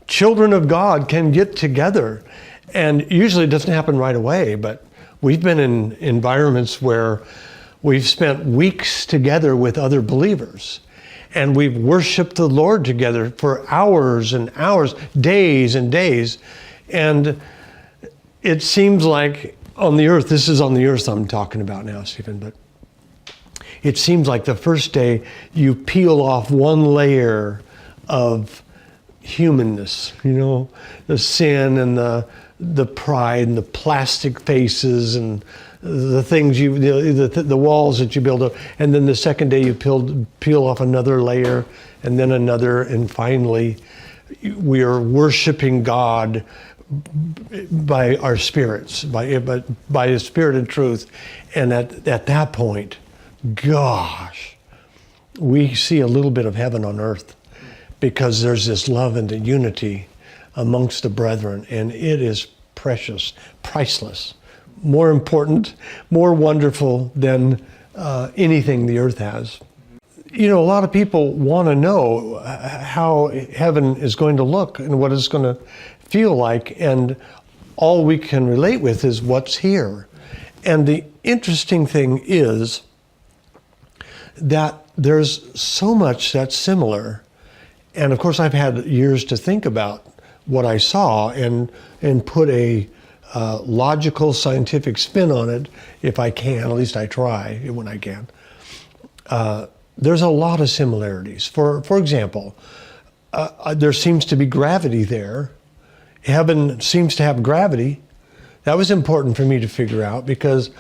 children of God can get together, and usually it doesn't happen right away, but we've been in environments where we've spent weeks together with other believers, and we've worshiped the Lord together for hours and hours, days and days. And it seems like on the earth, this is on the earth I'm talking about now, Stephen, but it seems like the first day you peel off one layer of humanness, you know, the sin and the pride and the plastic faces and the things the walls that you build up, and then the second day you peel off another layer, and then another, and finally we are worshiping God by our spirits, by a spirit and truth, and at that point, gosh, we see a little bit of heaven on earth, because there's this love and the unity amongst the brethren, and it is precious, priceless, more important, more wonderful than anything the earth has. You know, a lot of people want to know how heaven is going to look and what it's going to feel like, and all we can relate with is what's here. And the interesting thing is that there's so much that's similar. And of course, I've had years to think about what I saw and put a logical, scientific spin on it, if I can. At least I try when I can. There's a lot of similarities. For example, there seems to be gravity there. Heaven seems to have gravity. That was important for me to figure out, because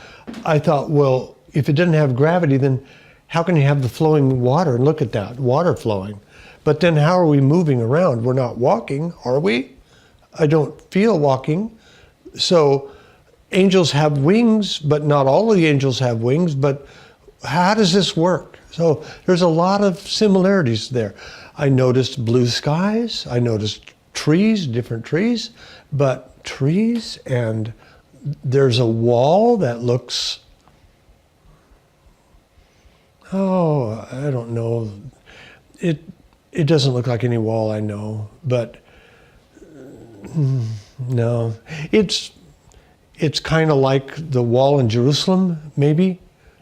I thought, well, if it didn't have gravity, then how can you have the flowing water? And look at that, water flowing. But then how are we moving around? We're not walking, are we? I don't feel walking. So angels have wings, but not all of the angels have wings. But how does this work? So there's a lot of similarities there. I noticed blue skies. I noticed trees, different trees, but trees, and there's a wall that looks, oh, I don't know. It doesn't look like any wall I know, but no. It's kind of like the wall in Jerusalem, maybe,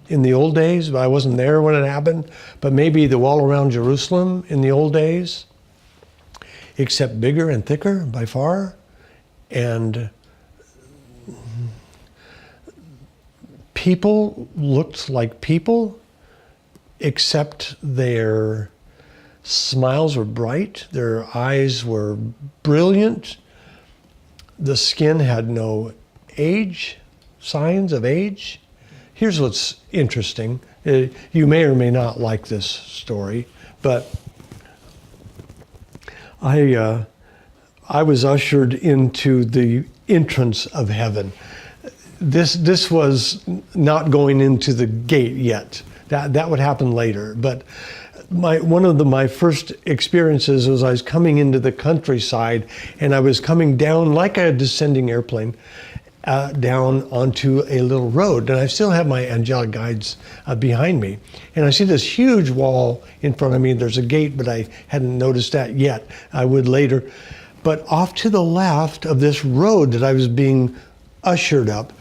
in the old days, but I wasn't there when it happened, but maybe the wall around Jerusalem in the old days, except bigger and thicker by far. And people looked like people, except their smiles were bright, their eyes were brilliant, the skin had no age, signs of age. Here's what's interesting. You may or may not like this story, but I was ushered into the entrance of heaven. This was not going into the gate yet. That would happen later. But one of my first experiences was I was coming into the countryside, and I was coming down like a descending airplane, down onto a little road. And I still have my angelic guides behind me. And I see this huge wall in front of me. There's a gate, but I hadn't noticed that yet. I would later. But off to the left of this road that I was being ushered up,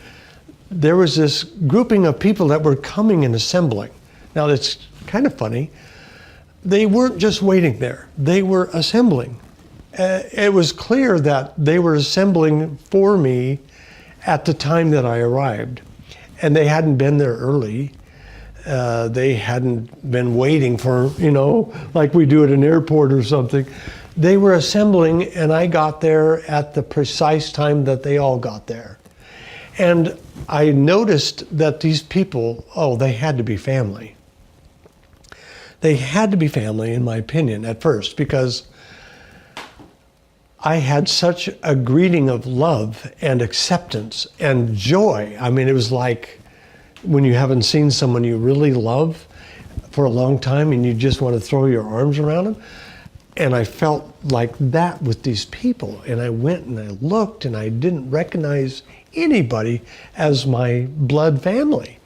there was this grouping of people that were coming and assembling. Now, that's kind of funny. They weren't just waiting there. They were assembling. It was clear that they were assembling for me at the time that I arrived. And they hadn't been there early. They hadn't been waiting for, like we do at an airport or something. They were assembling, and I got there at the precise time that they all got there. And I noticed that these people, they had to be family. They had to be family, in my opinion, at first, because I had such a greeting of love and acceptance and joy. I mean, it was like when you haven't seen someone you really love for a long time and you just want to throw your arms around them. And I felt like that with these people. And I went and I looked, and I didn't recognize anybody as my blood family.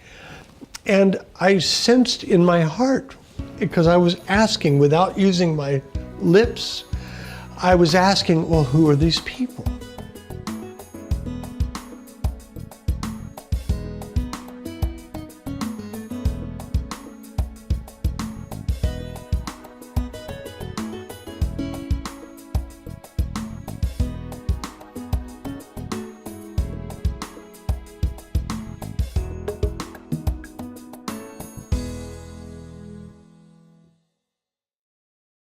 And I sensed in my heart, because I was asking without using my lips, I was asking, well, who are these people?